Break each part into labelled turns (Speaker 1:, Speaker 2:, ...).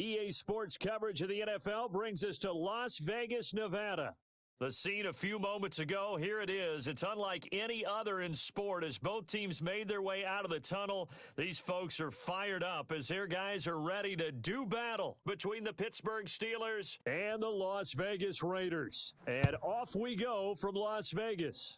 Speaker 1: EA Sports coverage of the NFL brings us to Las Vegas, Nevada. The scene a few moments ago, here it is. It's unlike any other in sport as both teams made their way out of the tunnel. These folks are fired up as their guys are ready to do battle between the Pittsburgh Steelers and the Las Vegas Raiders. And off we go from Las Vegas.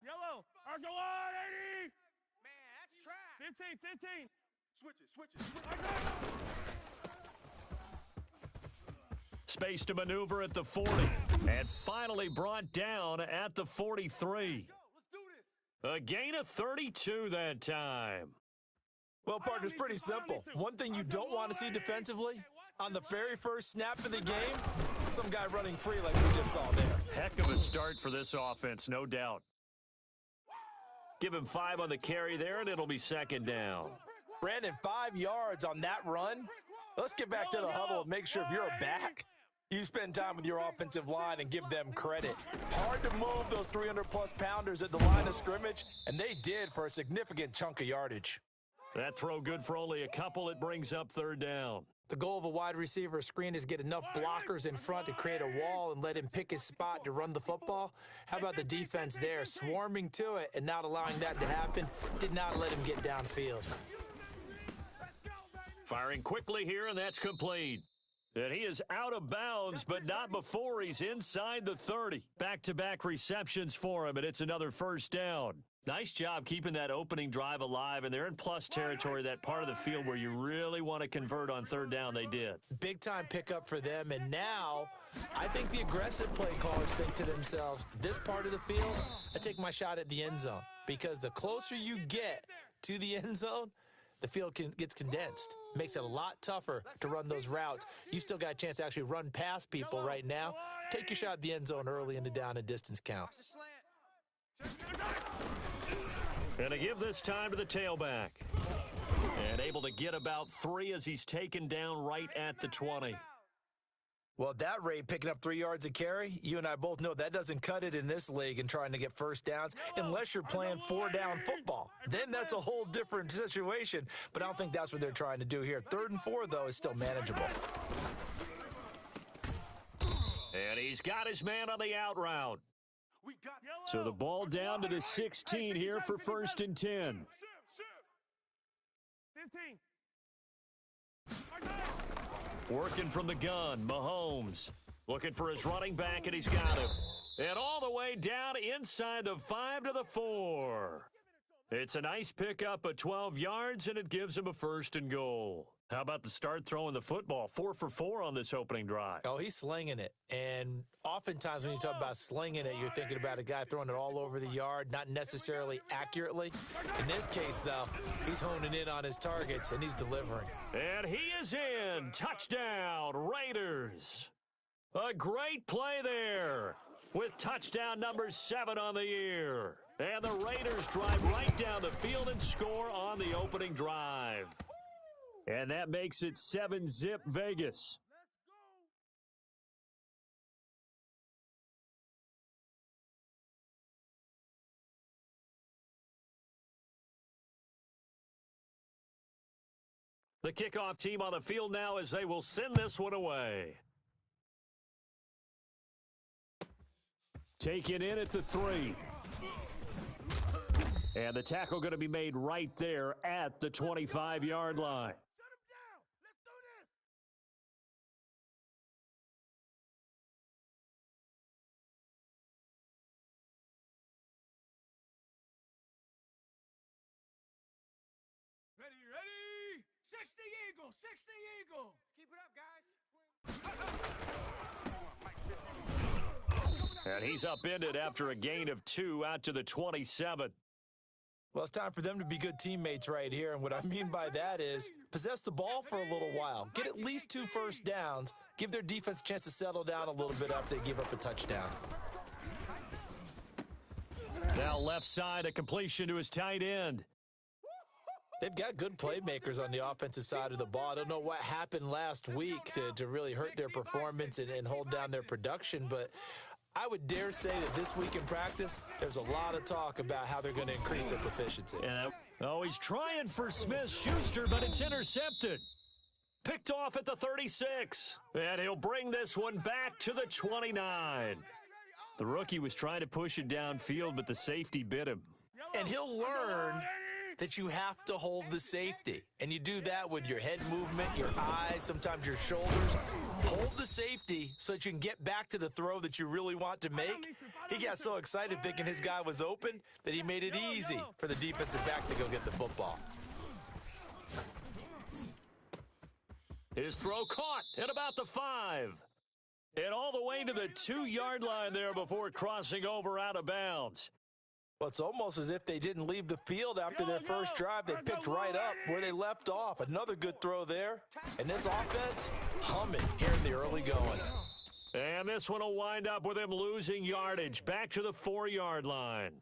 Speaker 2: Yellow, our go on, 80!
Speaker 3: Man, that's trash.
Speaker 2: 15.
Speaker 3: Switch it.
Speaker 1: Space to maneuver at the 40. And finally brought down at the 43.
Speaker 3: Let's do this.
Speaker 1: A gain of 32 that time.
Speaker 4: Well, partner, it's pretty simple. One thing you don't want to see defensively, on the very first snap of the game, some guy running free like we just saw there.
Speaker 1: Heck of a start for this offense, no doubt. Give him 5 on the carry there, and it'll be second down.
Speaker 4: Brandon, 5 yards on that run. Let's get back to the huddle and make sure if you're a back, you spend time with your offensive line and give them credit. Hard to move those 300-plus pounders at the line of scrimmage, and they did for a significant chunk of yardage.
Speaker 1: That throw good for only a couple. It brings up third down.
Speaker 4: The goal of a wide receiver screen is get enough blockers in front to create a wall and let him pick his spot to run the football. How about the defense there, swarming to it and not allowing that to happen? Did not let him get downfield.
Speaker 1: Firing quickly here, and that's complete. And he is out of bounds, but not before he's inside the 30. Back-to-back receptions for him, and it's another first down. Nice job keeping that opening drive alive, and they're in plus territory, that part of the field where you really want to convert on third down. They did.
Speaker 4: Big-time pickup for them, and now I think the aggressive play callers think to themselves, this part of the field, I take my shot at the end zone, because the closer you get to the end zone, the field gets condensed. Makes it a lot tougher to run those routes. You still got a chance to actually run past people right now. Take your shot at the end zone early in the down and distance count.
Speaker 1: And to give this time to the tailback. And able to get about 3 as he's taken down right at the 20.
Speaker 4: Well, at that rate, picking up 3 yards a carry, you and I both know that doesn't cut it in this league and trying to get first downs unless you're playing 4-down football. Then that's a whole different situation, but I don't think that's what they're trying to do here. 3rd and 4, though, is still manageable.
Speaker 1: And he's got his man on the out route. So the ball down to the 16 here for 1st and 10.
Speaker 2: 15.
Speaker 1: Working from the gun, Mahomes. Looking for his running back, and he's got him. And all the way down inside the 5 to the 4. It's a nice pickup of 12 yards, and it gives him a 1st and goal. How about the start throwing the football? 4 for 4 on this opening drive.
Speaker 4: Oh, he's slinging it. And oftentimes when you talk about slinging it, you're thinking about a guy throwing it all over the yard, not necessarily accurately. In this case, though, he's honing in on his targets, and he's delivering.
Speaker 1: And he is in. Touchdown, Raiders. A great play there with touchdown number 7 on the year. And the Raiders drive right down the field and score on the opening drive. And that makes it 7-zip Vegas. The kickoff team on the field now as they will send this one away. Taken in at the 3. And the tackle going to be made right there at the 25-yard line.
Speaker 2: Ready. 60 Eagle.
Speaker 3: Keep it up, guys.
Speaker 1: And he's upended after a gain of 2 out to the 27.
Speaker 4: Well, it's time for them to be good teammates right here, and what I mean by that is possess the ball for a little while. Get at least 2 first downs. Give their defense a chance to settle down a little bit after they give up a touchdown.
Speaker 1: Now left side, a completion to his tight end.
Speaker 4: They've got good playmakers on the offensive side of the ball. I don't know what happened last week to really hurt their performance and hold down their production, but I would dare say that this week in practice, there's a lot of talk about how they're going to increase their proficiency.
Speaker 1: Oh, he's trying for Smith-Schuster, but it's intercepted. Picked off at the 36, and he'll bring this one back to the 29. The rookie was trying to push it downfield, but the safety bit him.
Speaker 4: And he'll learn that you have to hold the safety. And you do that with your head movement, your eyes, sometimes your shoulders. Hold the safety so that you can get back to the throw that you really want to make. He got so excited thinking his guy was open that he made it easy for the defensive back to go get the football.
Speaker 1: His throw caught at about the 5. And all the way to the 2-yard line there before crossing over out of bounds.
Speaker 4: Well, it's almost as if they didn't leave the field after their first drive. They picked right up where they left off. Another good throw there. And this offense, humming here in the early going.
Speaker 1: And this one will wind up with him losing yardage back to the 4-yard line.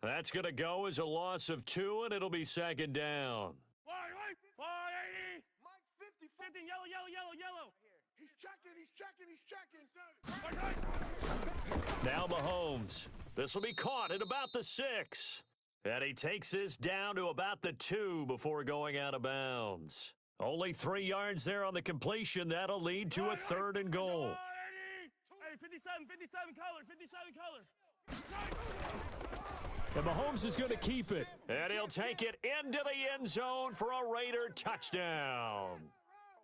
Speaker 1: That's going to go as a loss of 2, and it'll be second down.
Speaker 2: 180.
Speaker 3: Mike 50.
Speaker 2: 50, yellow.
Speaker 3: He's checking.
Speaker 1: Now Mahomes. This will be caught at about the 6. And he takes this down to about the 2 before going out of bounds. Only 3 yards there on the completion. That'll lead to a 3rd and goal.
Speaker 2: Hey, 57 color.
Speaker 1: And Mahomes is going to keep it. And he'll take it into the end zone for a Raider touchdown.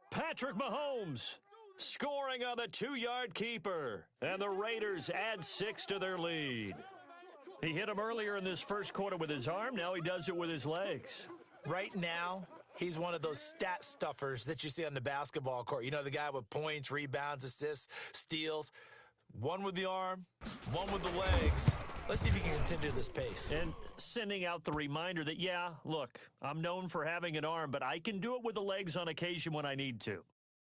Speaker 1: Patrick Mahomes scoring on the 2-yard keeper. And the Raiders add 6 to their lead. He hit him earlier in this first quarter with his arm. Now he does it with his legs.
Speaker 4: Right now, he's one of those stat stuffers that you see on the basketball court. You know, the guy with points, rebounds, assists, steals. One with the arm, one with the legs. Let's see if he can continue this pace.
Speaker 1: And sending out the reminder that, yeah, look, I'm known for having an arm, but I can do it with the legs on occasion when I need to.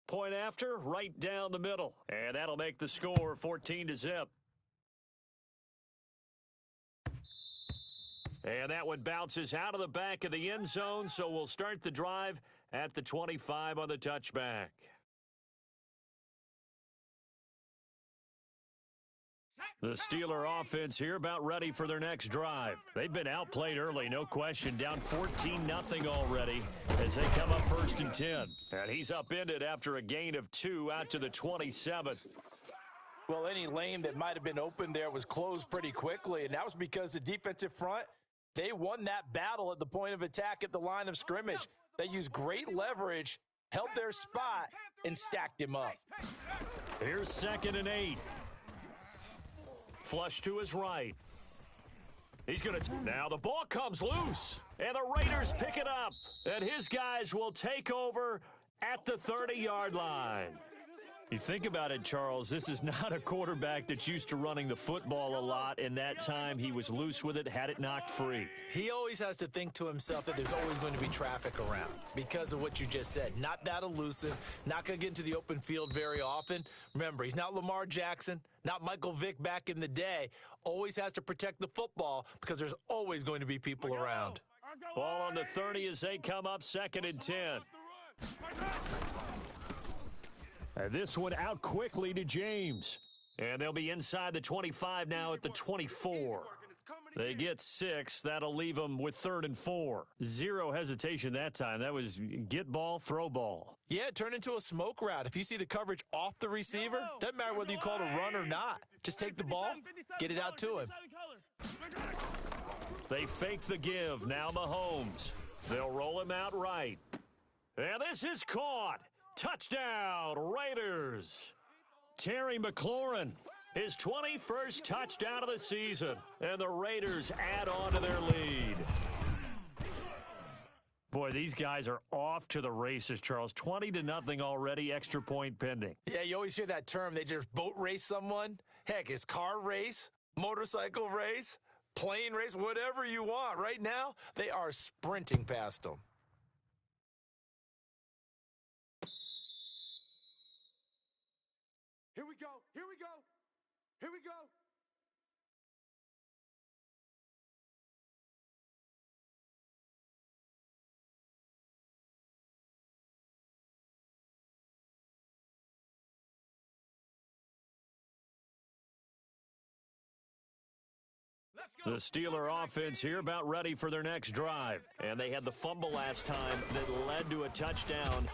Speaker 1: Point after, right down the middle. And that'll make the score 14-0. And that one bounces out of the back of the end zone, so we'll start the drive at the 25 on the touchback. The Steeler offense here about ready for their next drive. They've been outplayed early, no question, down 14-0 already as they come up 1st and 10. And he's upended after a gain of 2 out to the 27.
Speaker 4: Well, any lane that might have been open there was closed pretty quickly, and that was because the defensive front, they won that battle at the point of attack at the line of scrimmage. They used great leverage, held their spot, and stacked him up.
Speaker 1: Here's 2nd and 8. Flush to his right. He's going to... Now the ball comes loose, and the Raiders pick it up. And his guys will take over at the 30-yard line. You think about it, Charles, this is not a quarterback that's used to running the football a lot, and that time he was loose with it, had it knocked free.
Speaker 4: He always has to think to himself that there's always going to be traffic around because of what you just said. Not that elusive, not going to get into the open field very often. Remember, he's not Lamar Jackson, not Michael Vick back in the day. Always has to protect the football because there's always going to be people around.
Speaker 1: Ball on the 30 as they come up 2nd and 10. And this one out quickly to James. And they'll be inside the 25 now at the 24. They get 6. That'll leave them with 3rd and 4. Zero hesitation that time. That was get ball, throw ball.
Speaker 4: Yeah, it turned into a smoke route. If you see the coverage off the receiver, doesn't matter whether you call it a run or not. Just take the ball, get it out to him.
Speaker 1: They fake the give. Now Mahomes. They'll roll him out right. And this is caught. Touchdown, Raiders. Terry McLaurin, his 21st touchdown of the season. And the Raiders add on to their lead. Boy, these guys are off to the races, Charles. 20-0 already, extra point pending.
Speaker 4: Yeah, you always hear that term. They just boat race someone. Heck, it's car race, motorcycle race, plane race, whatever you want. Right now, they are sprinting past them.
Speaker 3: Here we go.
Speaker 1: The Steeler offense here about ready for their next drive. And they had the fumble last time that led to a touchdown.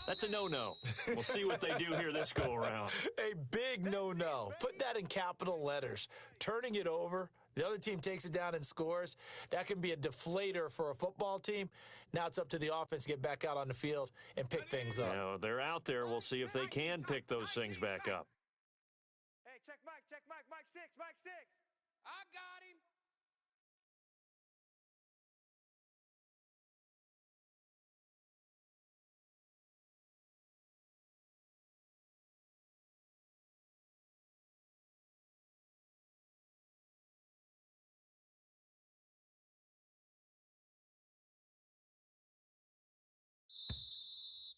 Speaker 1: That's a no-no. We'll see what they do here this go-around.
Speaker 4: A big no-no. Put that in capital letters. Turning it over, the other team takes it down and scores. That can be a deflator for a football team. Now it's up to the offense to get back out on the field and pick things up.
Speaker 1: Now, they're out there. We'll see if they can pick those things back up.
Speaker 3: Hey, check Mike, Mike 6, Mike 6. I got him.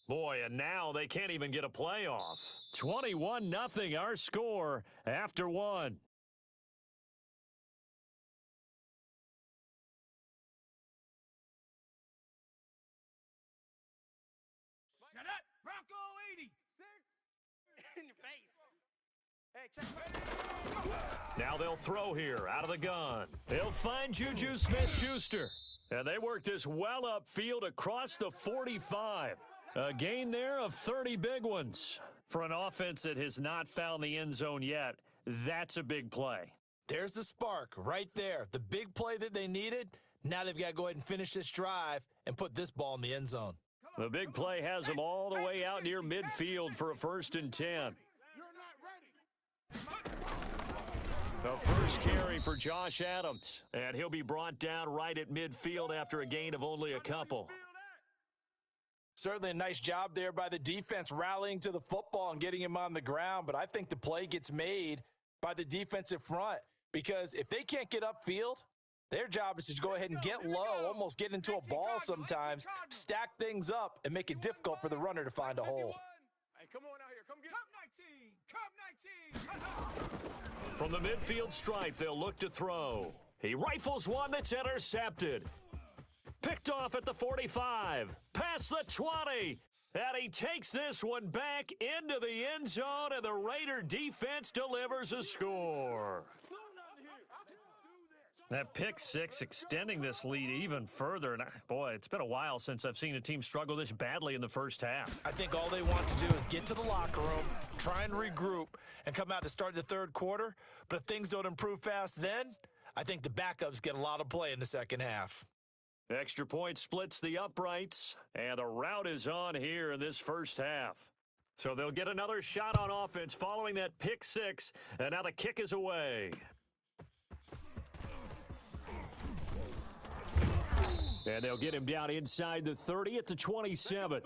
Speaker 1: Boy, and now they can't even get a playoff. 21-0 our score after one.
Speaker 2: Shut up, Bronco 80.
Speaker 3: 6. In your face. Hey, check.
Speaker 1: Now they'll throw here out of the gun. They'll find Juju Smith-Schuster. And they work this well upfield across the 45. A gain there of 30 big ones. For an offense that has not found the end zone yet, that's a big play.
Speaker 4: There's the spark right there. The big play that they needed. Now they've got to go ahead and finish this drive and put this ball in the end zone.
Speaker 1: The big play has them all the way out near midfield for a 1st and 10.
Speaker 3: You're not ready.
Speaker 1: The first carry for Josh Adams. And he'll be brought down right at midfield after a gain of only a couple.
Speaker 4: Certainly a nice job there by the defense rallying to the football and getting him on the ground. But I think the play gets made by the defensive front because if they can't get upfield, their job is to go ahead and get low, almost get into a ball sometimes, stack things up, and make it difficult for the runner to find a hole.
Speaker 3: Hey, come on out here. Come get
Speaker 2: Come 19. Come 19.
Speaker 1: From the midfield stripe, they'll look to throw. He rifles one that's intercepted. Picked off at the 45, past the 20, and he takes this one back into the end zone, and the Raider defense delivers a score. That pick six extending this lead even further, and boy, it's been a while since I've seen a team struggle this badly in the first half.
Speaker 4: I think all they want to do is get to the locker room, try and regroup, and come out to start the third quarter, but if things don't improve fast then, I think the backups get a lot of play in the second half.
Speaker 1: Extra point splits the uprights, and the route is on here in this first half. So they'll get another shot on offense following that pick six, and now the kick is away. And they'll get him down inside the 30 at the 27.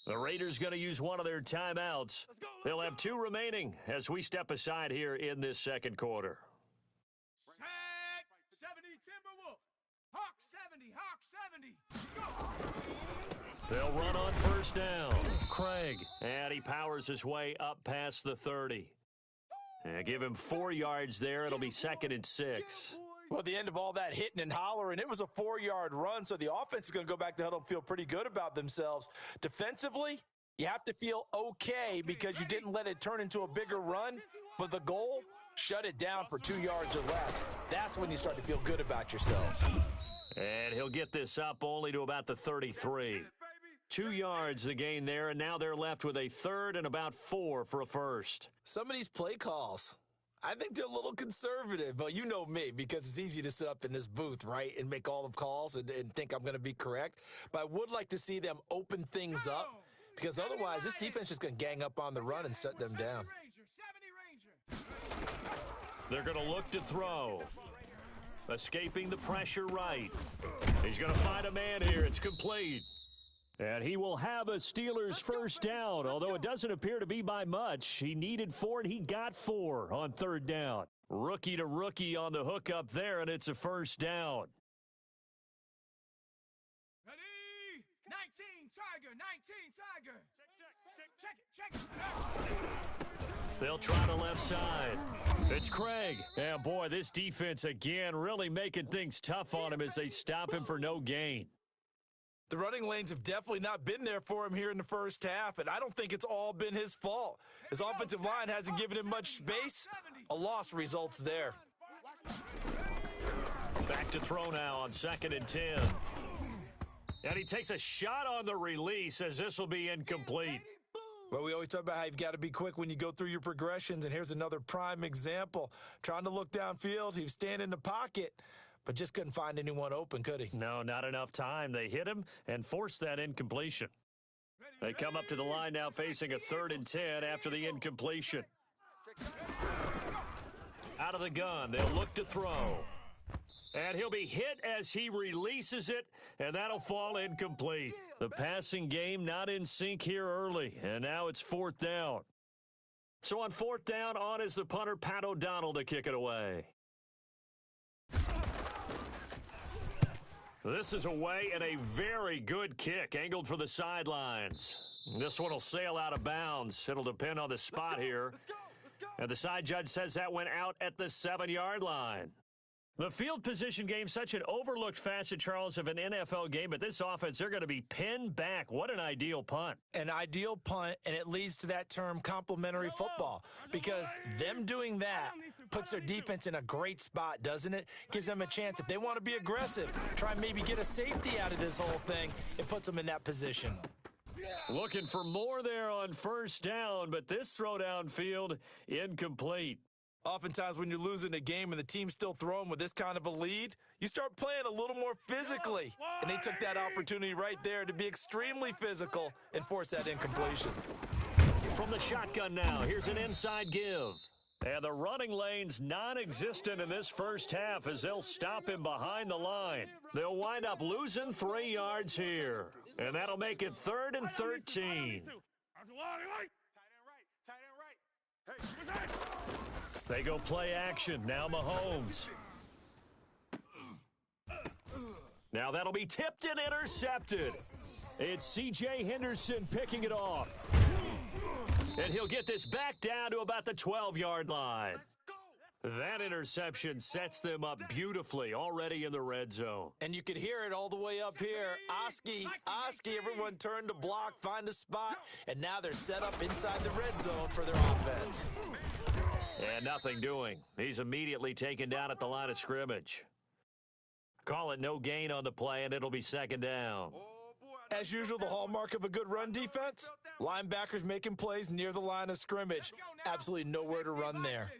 Speaker 1: The Raiders going to use one of their timeouts. They'll have 2 remaining as we step aside here in this second quarter.
Speaker 2: Set 70 Timberwolf. Hawk 70. Hawk 70. Go.
Speaker 1: They'll run on first down. Craig, and he powers his way up past the 30. And give him 4 yards there. It'll be 2nd and 6.
Speaker 4: Well, at the end of all that hitting and hollering, it was a 4-yard run, so the offense is going to go back to huddle and feel pretty good about themselves. Defensively, you have to feel okay because you didn't let it turn into a bigger run, but the goal, shut it down for 2 yards or less. That's when you start to feel good about yourselves.
Speaker 1: And he'll get this up only to about the 33. 2 yards the gain there, and now they're left with a 3rd and about 4 for a first.
Speaker 4: Some of these play calls, I think they're a little conservative, but you know me because it's easy to sit up in this booth, right, and make all the calls and think I'm going to be correct. But I would like to see them open things up because otherwise this defense is going to gang up on the run and shut them down.
Speaker 2: 70 Ranger.
Speaker 1: They're going to look to throw. Escaping the pressure right. He's going to find a man here. It's complete. And he will have a Steelers first down, although it doesn't appear to be by much. He needed 4, and he got 4 on 3rd down. Rookie to rookie on the hook up there, and it's a first down.
Speaker 2: Ready? 19 Tiger. 19 Tiger. Check it.
Speaker 1: They'll try the left side. It's Craig. And boy, this defense again really making things tough on him as they stop him for no gain.
Speaker 4: The running lanes have definitely not been there for him here in the first half, and I don't think it's all been his fault. His offensive line hasn't given him much space. A loss results there.
Speaker 1: Back to throw now on 2nd and 10. And he takes a shot on the release as this will be incomplete.
Speaker 4: Well, we always talk about how you've got to be quick when you go through your progressions, and here's another prime example. Trying to look downfield, he was standing in the pocket, but just couldn't find anyone open, could he?
Speaker 1: No, not enough time. They hit him and forced that incompletion. They come up to the line now facing a 3rd and 10 after the incompletion. Out of the gun, they'll look to throw. And he'll be hit as he releases it, and that'll fall incomplete. The passing game not in sync here early, and now it's 4th down. So on 4th down, on is the punter, Pat O'Donnell, to kick it away. This is away and a very good kick, angled for the sidelines. This one will sail out of bounds. It'll depend on the spot here. And the side judge says that went out at the 7-yard line. The field position game, such an overlooked facet, Charles, of an NFL game, but this offense, they're going to be pinned back. What an ideal punt.
Speaker 4: An ideal punt, and it leads to that term complementary football, because them doing that puts their defense in a great spot, doesn't it? Gives them a chance. If they want to be aggressive, try and maybe get a safety out of this whole thing, it puts them in that position.
Speaker 1: Looking for more there on 1st down, but this throw downfield incomplete.
Speaker 4: Oftentimes when you're losing a game and the team's still throwing with this kind of a lead, you start playing a little more physically. And they took that opportunity right there to be extremely physical and force that incompletion.
Speaker 1: From the shotgun now, here's an inside give. And the running lane's non-existent in this first half as they'll stop him behind the line. They'll wind up losing 3 yards here. And that'll make it 3rd and 13. They go play action. Now Mahomes. Now that'll be tipped and intercepted. It's C.J. Henderson picking it off. And he'll get this back down to about the 12-yard line. That interception sets them up beautifully already in the red zone.
Speaker 4: And you could hear it all the way up here. Oski, everyone turned to block, find a spot, and now they're set up inside the red zone for their offense.
Speaker 1: And nothing doing. He's immediately taken down at the line of scrimmage. Call it no gain on the play, and it'll be 2nd down.
Speaker 4: As usual, the hallmark of a good run defense, linebackers making plays near the line of scrimmage. Absolutely nowhere to run there.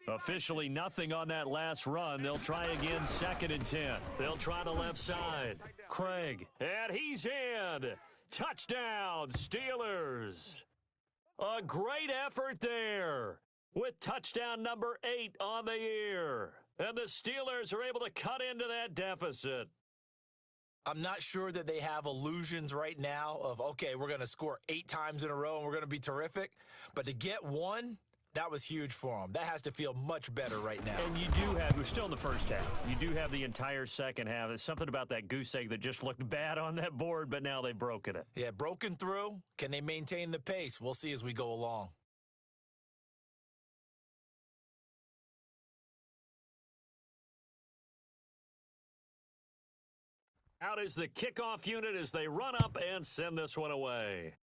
Speaker 1: Officially nothing on that last run. They'll try again, 2nd and 10. They'll try the left side. Craig, and he's in. Touchdown, Steelers. A great effort there, with touchdown number 8 on the year. And the Steelers are able to cut into that deficit.
Speaker 4: I'm not sure that they have illusions right now of, okay, we're going to score 8 times in a row and we're going to be terrific. But to get 1, that was huge for them. That has to feel much better right now.
Speaker 1: And you do have, we're still in the first half. You do have the entire second half. There's something about that goose egg that just looked bad on that board, but now they've broken it.
Speaker 4: Yeah, broken through. Can they maintain the pace? We'll see as we go along.
Speaker 1: Out is the kickoff unit as they run up and send this one away.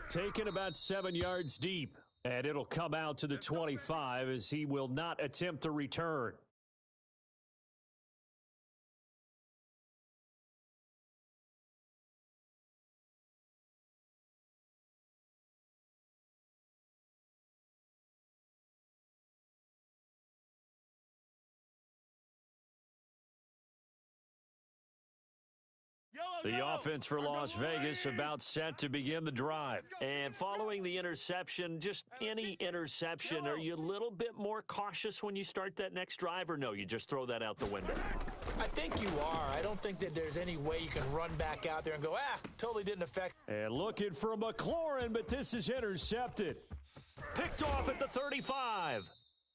Speaker 1: Taken about 7 yards deep, and it'll come out to the 25 as he will not attempt to return. The offense for Las Vegas about set to begin the drive. And following the interception, just any interception, are you a little bit more cautious when you start that next drive, or no, you just throw that out the window?
Speaker 4: I think you are. I don't think that there's any way you can run back out there and go, totally didn't affect.
Speaker 1: And looking for McLaurin, but this is intercepted. Picked off at the 35.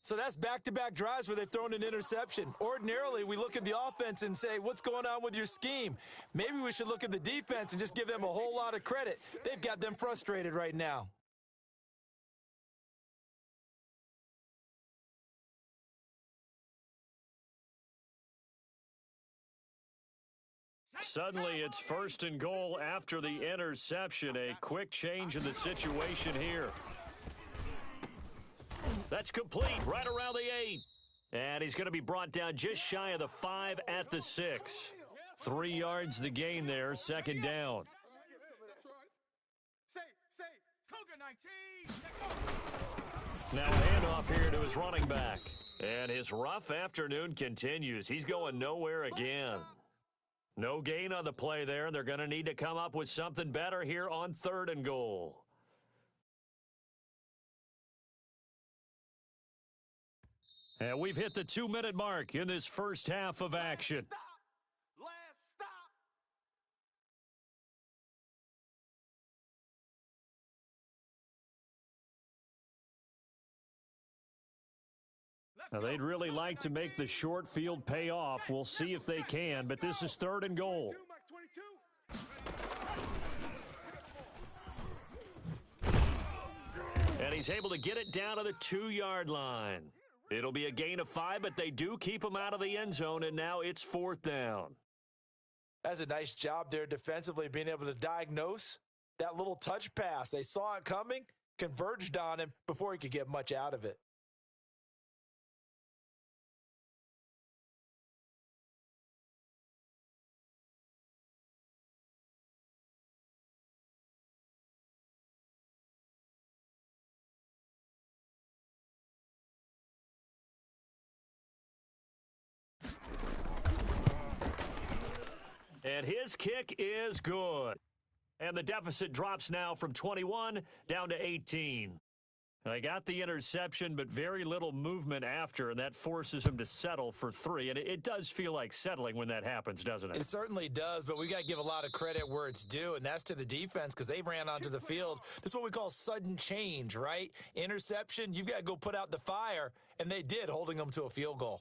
Speaker 4: So that's back-to-back drives where they've thrown an interception. Ordinarily, we look at the offense and say, what's going on with your scheme? Maybe we should look at the defense and just give them a whole lot of credit. They've got them frustrated right now.
Speaker 1: Suddenly, it's 1st and goal after the interception. A quick change in the situation here. That's complete right around the 8. And he's going to be brought down just shy of the 5 at the 6. 3 yards the gain there, 2nd down. Now a handoff here to his running back. And his rough afternoon continues. He's going nowhere again. No gain on the play there. They're going to need to come up with something better here on 3rd and goal. And we've hit the 2-minute mark in this first half of action. Now, they'd really like to make the short field pay off. We'll see if they can, but this is 3rd and goal. And he's able to get it down to the 2-yard line. It'll be a gain of 5, but they do keep him out of the end zone, and now it's 4th down.
Speaker 4: That's a nice job there defensively, being able to diagnose that little touch pass. They saw it coming, converged on him before he could get much out of it.
Speaker 1: And his kick is good. And the deficit drops now from 21 down to 18. They got the interception, but very little movement after, and that forces him to settle for 3. And it does feel like settling when that happens, doesn't it?
Speaker 4: It certainly does, but we got to give a lot of credit where it's due, and that's to the defense because they ran onto the field. This is what we call sudden change, right? Interception, you've got to go put out the fire, and they did, holding them to a field goal.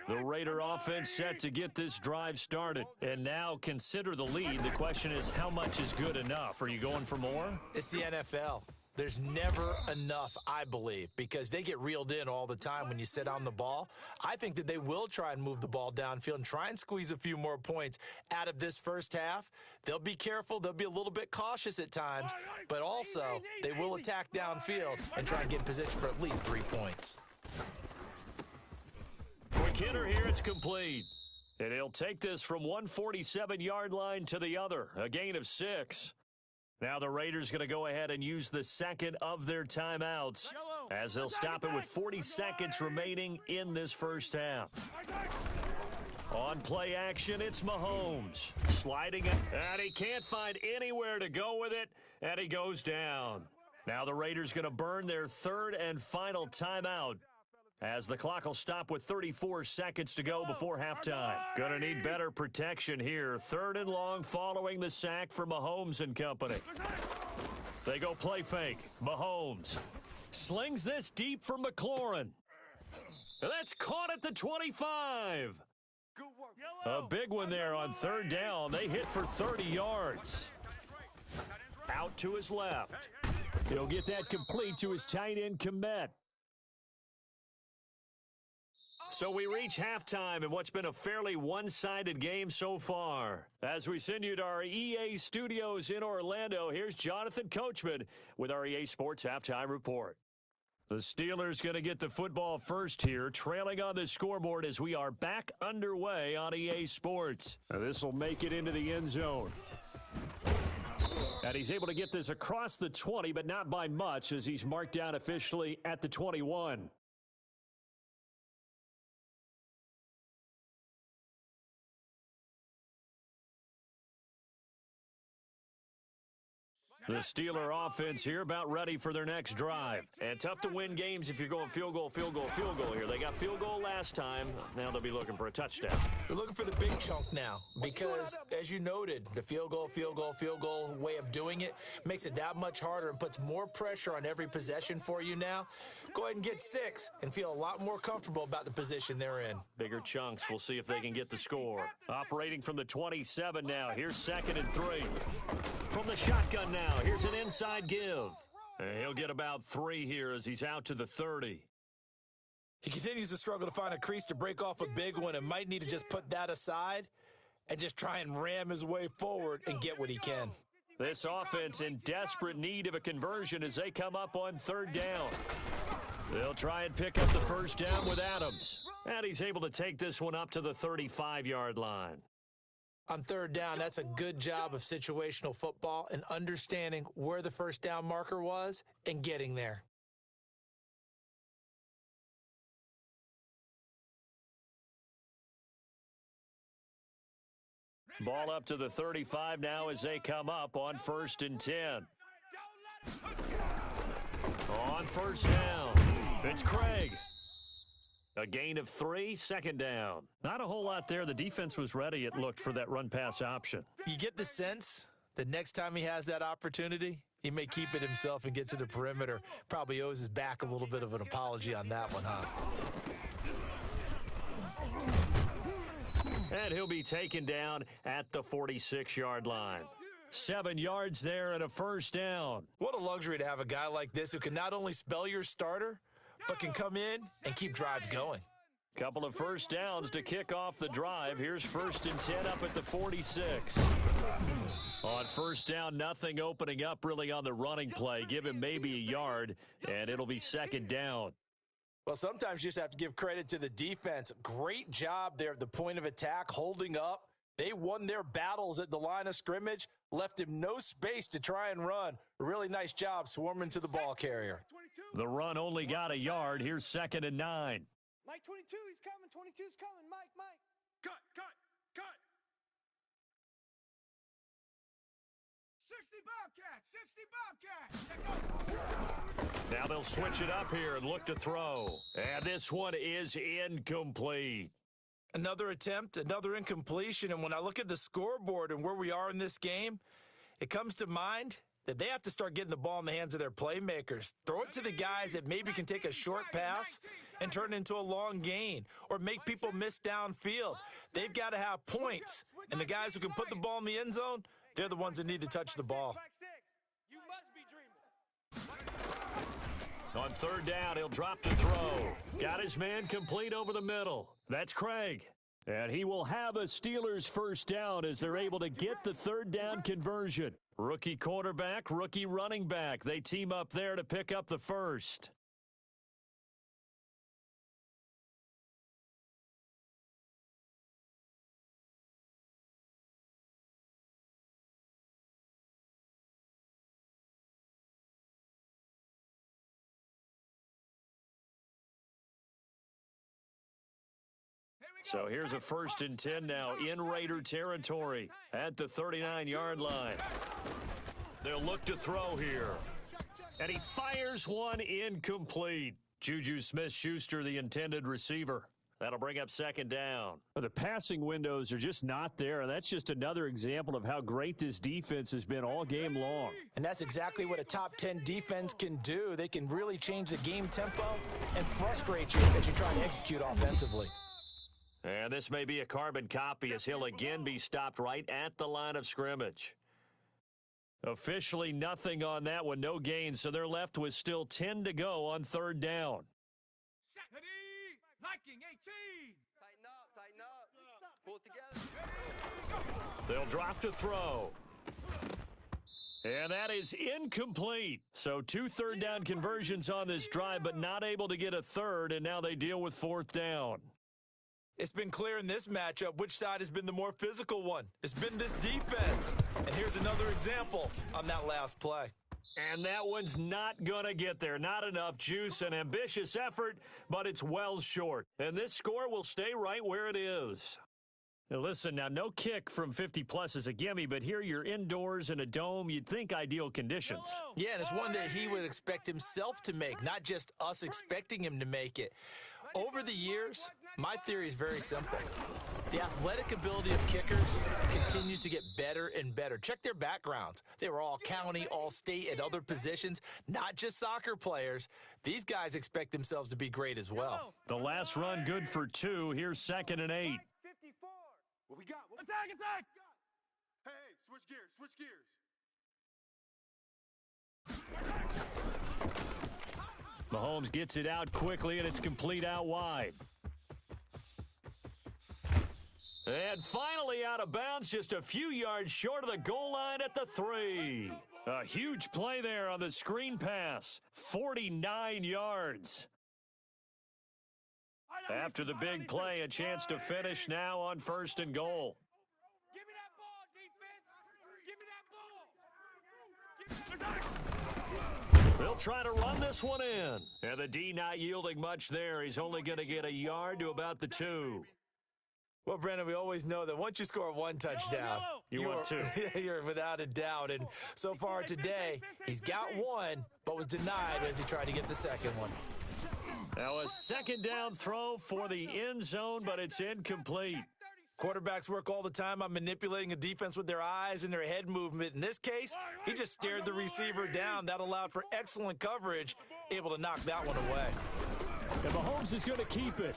Speaker 1: The Raider offense set to get this drive started. And now consider the lead. The question is, how much is good enough? Are you going for more?
Speaker 4: It's the NFL. There's never enough, I believe, because they get reeled in all the time when you sit on the ball. I think that they will try and move the ball downfield and try and squeeze a few more points out of this first half. They'll be careful. They'll be a little bit cautious at times, but also they will attack downfield and try and get in position for at least 3 points.
Speaker 1: Quick hitter here, it's complete. And he'll take this from 147-yard line to the other, a gain of 6. Now the Raiders going to go ahead and use the second of their timeouts as they'll stop it with 40 seconds remaining in this first half. On play action, it's Mahomes. Sliding it, and he can't find anywhere to go with it, and he goes down. Now the Raiders going to burn their 3rd and final timeout as the clock will stop with 34 seconds to go before halftime. Going to need better protection here. 3rd and long following the sack for Mahomes and company. They go play fake. Mahomes slings this deep for McLaurin. That's caught at the 25. A big one there on 3rd down. They hit for 30 yards. Out to his left. He'll get that complete to his tight end, Komet. So we reach halftime in what's been a fairly one-sided game so far. As we send you to our EA studios in Orlando, here's Jonathan Coachman with our EA Sports Halftime Report. The Steelers going to get the football first here, trailing on the scoreboard as we are back underway on EA Sports. This will make it into the end zone. And he's able to get this across the 20, but not by much as he's marked down officially at the 21. The Steeler offense here about ready for their next drive. And tough to win games if you're going field goal, field goal, field goal here. They got field goal last time. Now they'll be looking for a touchdown.
Speaker 4: They're looking for the big chunk now because, as you noted, the field goal way of doing it makes it that much harder and puts more pressure on every possession for you now. Go ahead and get 6 and feel a lot more comfortable about the position they're in.
Speaker 1: Bigger chunks. We'll see if they can get the score. Operating from the 27 now. Here's 2nd and 3. From the shotgun now. Here's an inside give. And he'll get about 3 here as he's out to the 30.
Speaker 4: He continues to struggle to find a crease to break off a big one and might need to just put that aside and just try and ram his way forward and get what he can.
Speaker 1: This offense in desperate need of a conversion as they come up on 3rd down. They'll try and pick up the 1st down with Adams. And he's able to take this one up to the 35-yard line.
Speaker 4: On 3rd down, that's a good job of situational football and understanding where the 1st down marker was and getting there.
Speaker 1: Ball up to the 35 now as they come up on 1st and 10. On 1st down, it's Craig. A gain of 3, 2nd down. Not a whole lot there. The defense was ready, it looked, for that run-pass option.
Speaker 4: You get the sense that next time he has that opportunity, he may keep it himself and get to the perimeter. Probably owes his back a little bit of an apology on that one, huh?
Speaker 1: And he'll be taken down at the 46-yard line. 7 yards there and a 1st down.
Speaker 4: What a luxury to have a guy like this who can not only spell your starter, but can come in and keep drives going.
Speaker 1: Couple of 1st downs to kick off the drive. Here's 1st and 10 up at the 46. On 1st down, nothing opening up really on the running play. Give him maybe a yard, and it'll be 2nd down.
Speaker 4: Well, sometimes you just have to give credit to the defense. Great job there at the point of attack, holding up. They won their battles at the line of scrimmage, left him no space to try and run. A really nice job swarming to the ball carrier.
Speaker 1: The run only got a yard. Here's 2nd and 9.
Speaker 3: Mike 22, he's coming. 22's coming. Mike.
Speaker 2: Cut. 60 Bobcats.
Speaker 1: Now they'll switch it up here and look to throw. And this one is incomplete.
Speaker 4: Another attempt, another incompletion. And when I look at the scoreboard and where we are in this game, it comes to mind that they have to start getting the ball in the hands of their playmakers. Throw it to the guys that maybe can take a short pass and turn it into a long gain or make people miss downfield. They've got to have points. And the guys who can put the ball in the end zone, they're the ones that need to touch the ball.
Speaker 3: You must be dreaming.
Speaker 1: On 3rd down, he'll drop to throw. Got his man complete over the middle. That's Craig. And he will have a Steelers 1st down as they're able to get the 3rd down conversion. Rookie quarterback, rookie running back. They team up there to pick up the 1st. So here's a 1st and 10 now in Raider territory at the 39-yard line. They'll look to throw here. And he fires one incomplete. Juju Smith-Schuster, the intended receiver. That'll bring up 2nd down. The passing windows are just not there, and that's just another example of how great this defense has been all game long.
Speaker 4: And that's exactly what a top 10 defense can do. They can really change the game tempo and frustrate you as you try to execute offensively.
Speaker 1: And this may be a carbon copy as he'll again be stopped right at the line of scrimmage. Officially nothing on that one, no gain, so they're left with still 10 to go on 3rd down.
Speaker 2: Liking 18.
Speaker 3: Tighten up. Pull it together.
Speaker 1: They'll drop to throw. And that is incomplete. So 2 3rd down conversions on this drive, but not able to get a 3rd, and now they deal with 4th down.
Speaker 4: It's been clear in this matchup which side has been the more physical one. It's been this defense. And here's another example on that last play.
Speaker 1: And that one's not going to get there. Not enough juice, an ambitious effort, but it's well short. And this score will stay right where it is. Now listen, now no kick from 50-plus is a gimme, but here you're indoors in a dome. You'd think ideal conditions.
Speaker 4: Yeah, and it's one that he would expect himself to make, not just us expecting him to make it. Over the years, my theory is very simple. The athletic ability of kickers continues to get better and better. Check their backgrounds. They were all county, all state, and other positions, not just soccer players. These guys expect themselves to be great as well.
Speaker 1: The last run good for 2. Here's 2nd and 8.
Speaker 3: 54.
Speaker 2: What we got? Attack, attack!
Speaker 5: Hey, switch gears, switch gears.
Speaker 1: Mahomes gets it out quickly, and it's complete out wide. And finally out of bounds, just a few yards short of the goal line at the 3. A huge play there on the screen pass. 49 yards. After the big play, a chance to finish now on 1st and goal.
Speaker 2: Give me that ball, defense! Give me that ball!
Speaker 1: They'll try to run this one in. And the D not yielding much there. He's only going to get a yard to about the 2.
Speaker 4: Well, Brandon, we always know that once you score one touchdown,
Speaker 1: You want 2.
Speaker 4: You're without a doubt. And so far today, he's got one, but was denied as he tried to get the second one.
Speaker 1: Now a 2nd down throw for the end zone, but it's incomplete.
Speaker 4: Quarterbacks work all the time on manipulating a defense with their eyes and their head movement. In this case, he just stared the receiver down. That allowed for excellent coverage, able to knock that one away.
Speaker 1: And Mahomes is going to keep it.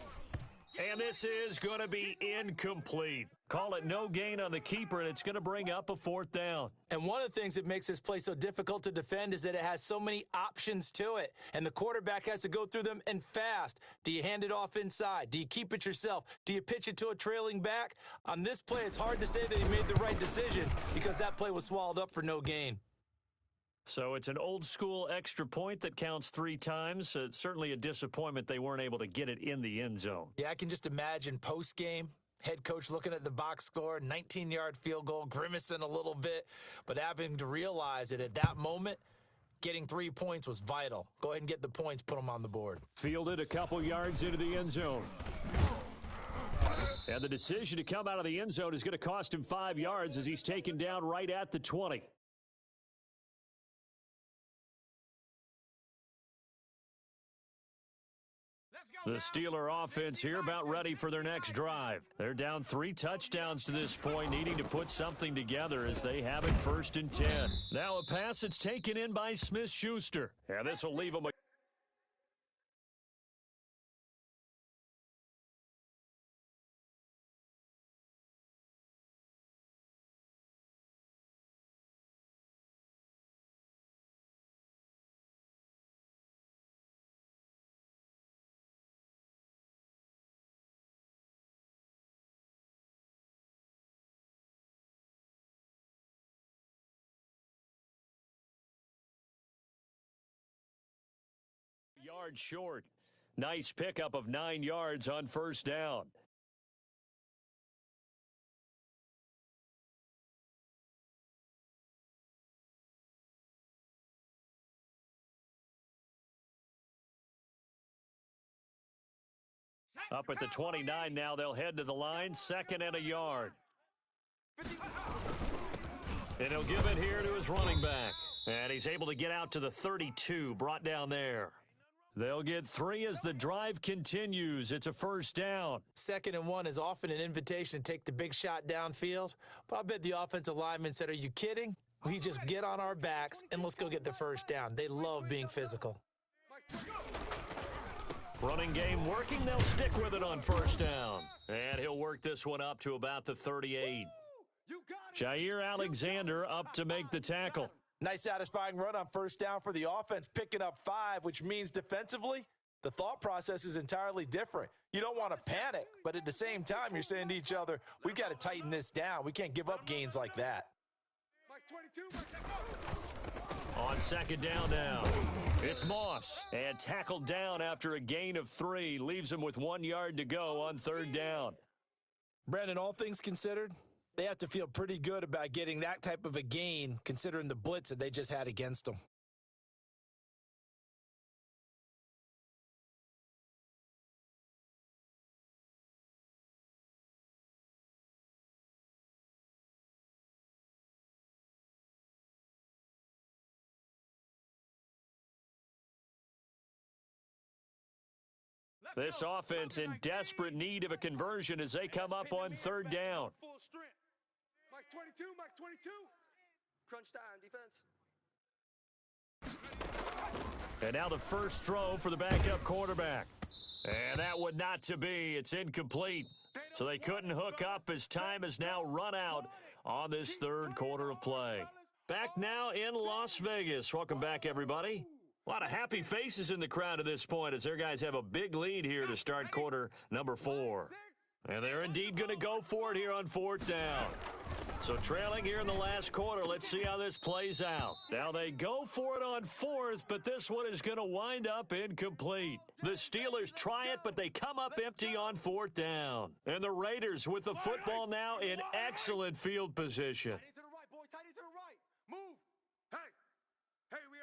Speaker 1: And this is going to be incomplete. Call it no gain on the keeper, and it's going to bring up a 4th down.
Speaker 4: And one of the things that makes this play so difficult to defend is that it has so many options to it, and the quarterback has to go through them and fast. Do you hand it off inside? Do you keep it yourself? Do you pitch it to a trailing back? On this play, it's hard to say that he made the right decision because that play was swallowed up for no gain.
Speaker 1: So it's an old-school extra point that counts 3 times. It's certainly a disappointment they weren't able to get it in the end zone.
Speaker 4: Yeah, I can just imagine post-game, head coach looking at the box score, 19-yard field goal, grimacing a little bit, but having to realize that at that moment, getting 3 points was vital. Go ahead and get the points, put them on the board.
Speaker 1: Fielded a couple yards into the end zone. And the decision to come out of the end zone is going to cost him 5 yards as he's taken down right at the 20. The Steeler offense here about ready for their next drive. They're down 3 touchdowns to this point, needing to put something together as they have it 1st and 10. Now a pass that's taken in by Smith-Schuster. And this will leave them a yard short. Nice pickup of 9 yards on 1st down. Up at the 29 now, they'll head to the line, 2nd and a yard. And he'll give it here to his running back. And he's able to get out to the 32, brought down there. They'll get 3 as the drive continues. It's a 1st down.
Speaker 4: 2nd and 1 is often an invitation to take the big shot downfield. But I bet the offensive lineman said, are you kidding? We just get on our backs and let's go get the 1st down. They love being physical.
Speaker 1: Running game working. They'll stick with it on 1st down. And he'll work this one up to about the 38. Jair Alexander up to make the tackle.
Speaker 4: Nice satisfying run on 1st down for the offense, picking up 5, which means defensively, the thought process is entirely different. You don't want to panic, but at the same time, you're saying to each other, we've got to tighten this down. We can't give up gains like that.
Speaker 1: On 2nd down now, it's Moss. And tackled down after a gain of 3. Leaves him with 1 yard to go on 3rd down.
Speaker 4: Brandon, all things considered, they have to feel pretty good about getting that type of a gain considering the blitz that they just had against them.
Speaker 1: This offense in desperate need of a conversion as they come up on third down.
Speaker 3: Full strength.
Speaker 5: Mike's 22, Mike's 22.
Speaker 3: Crunch time, defense.
Speaker 1: And now the first throw for the backup quarterback. And that would not to be. It's incomplete. So they couldn't hook up as time has now run out on this third quarter of play. Back now in Las Vegas. Welcome back, everybody. A lot of happy faces in the crowd at this point as their guys have a big lead here to start quarter number 4. And they're indeed going to go for it here on fourth down. So trailing here in the last quarter, let's see how this plays out. Now they go for it on fourth, but this one is going to wind up incomplete. The Steelers try it, but they come up empty on fourth down. And the Raiders with the football now in excellent field position.
Speaker 3: Tight into the right, boys. Tight into the right. Move.
Speaker 5: Hey, we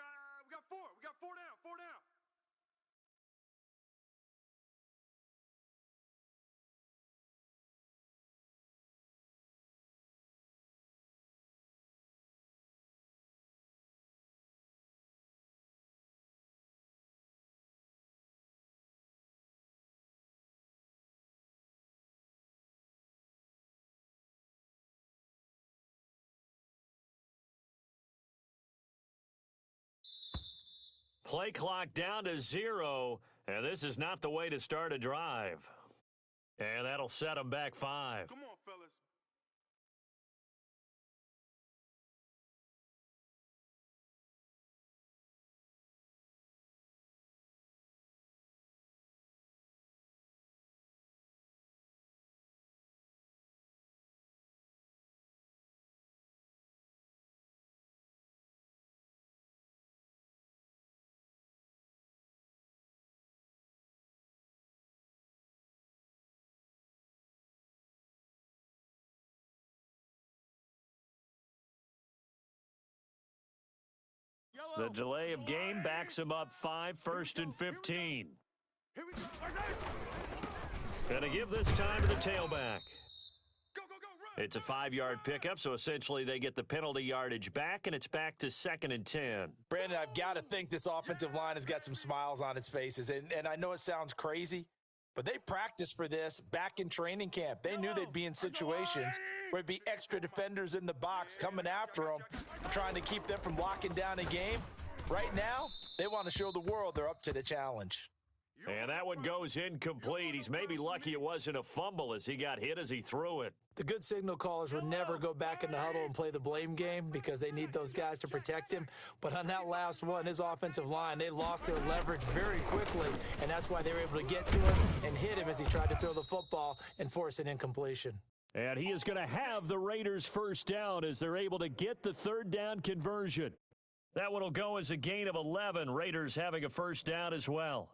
Speaker 5: got 4. We got 4 down, 4 down.
Speaker 1: Play clock down to 0, and this is not the way to start a drive. And that'll set them back 5.
Speaker 5: Come on, fellas.
Speaker 1: The delay of game backs him up 5, 1st and 15.
Speaker 5: Here we go.
Speaker 1: Gonna give this time to the tailback.
Speaker 5: Go, run.
Speaker 1: It's a 5-yard pickup, so essentially they get the penalty yardage back, and it's back to 2nd and 10.
Speaker 4: Brandon, I've got to think this offensive line has got some smiles on its faces. And I know it sounds crazy, but they practiced for this back in training camp. They knew they'd be in situations where it'd be extra defenders in the box coming after them, trying to keep them from locking down a game. Right now, they want to show the world they're up to the challenge.
Speaker 1: And that one goes incomplete. He's maybe lucky it wasn't a fumble as he got hit as he threw it.
Speaker 4: The good signal callers would never go back in the huddle and play the blame game because they need those guys to protect him. But on that last one, his offensive line, they lost their leverage very quickly, and that's why they were able to get to him and hit him as he tried to throw the football and force an incompletion.
Speaker 1: And he is going to have the Raiders first down as they're able to get the third down conversion. That one will go as a gain of 11. Raiders having a first down as well.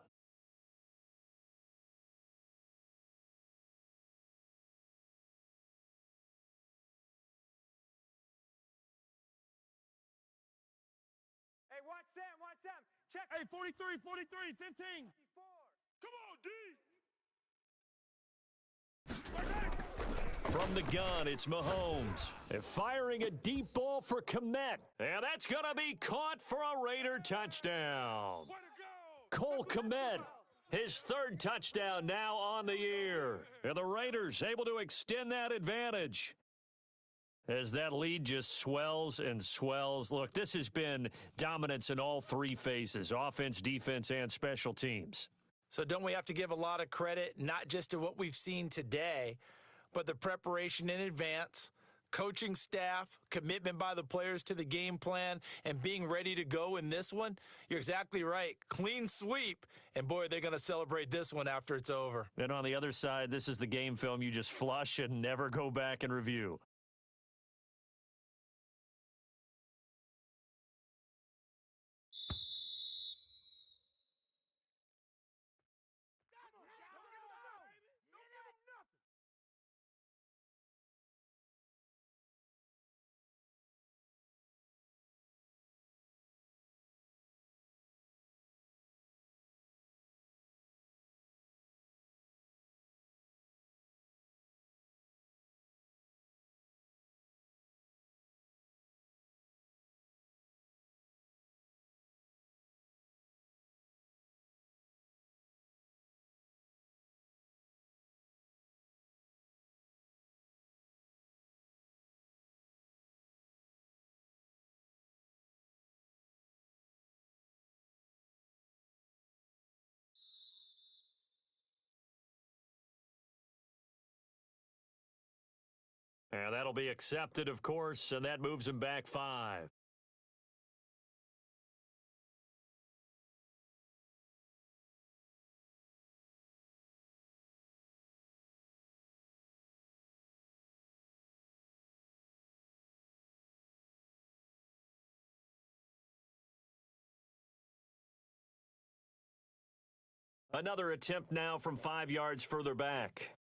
Speaker 3: Hey, watch Sam. Check.
Speaker 2: Hey, 43, 15.
Speaker 5: Come on, D.
Speaker 1: From the gun, it's Mahomes. And firing a deep ball for Komet. And that's going to be caught for a Raider touchdown.
Speaker 5: Way to go.
Speaker 1: Cole Komet, his 3rd touchdown now on the year. And the Raiders able to extend that advantage as that lead just swells and swells. Look, this has been dominance in all 3 phases, offense, defense, and special teams.
Speaker 4: So don't we have to give a lot of credit, not just to what we've seen today, but the preparation in advance, coaching staff, commitment by the players to the game plan, and being ready to go in this one? You're exactly right. Clean sweep. And, boy, they're going to celebrate this one after it's over.
Speaker 1: And on the other side, this is the game film you just flush and never go back and review. And that'll be accepted, of course, and that moves him back 5. Another attempt now from 5 yards further back.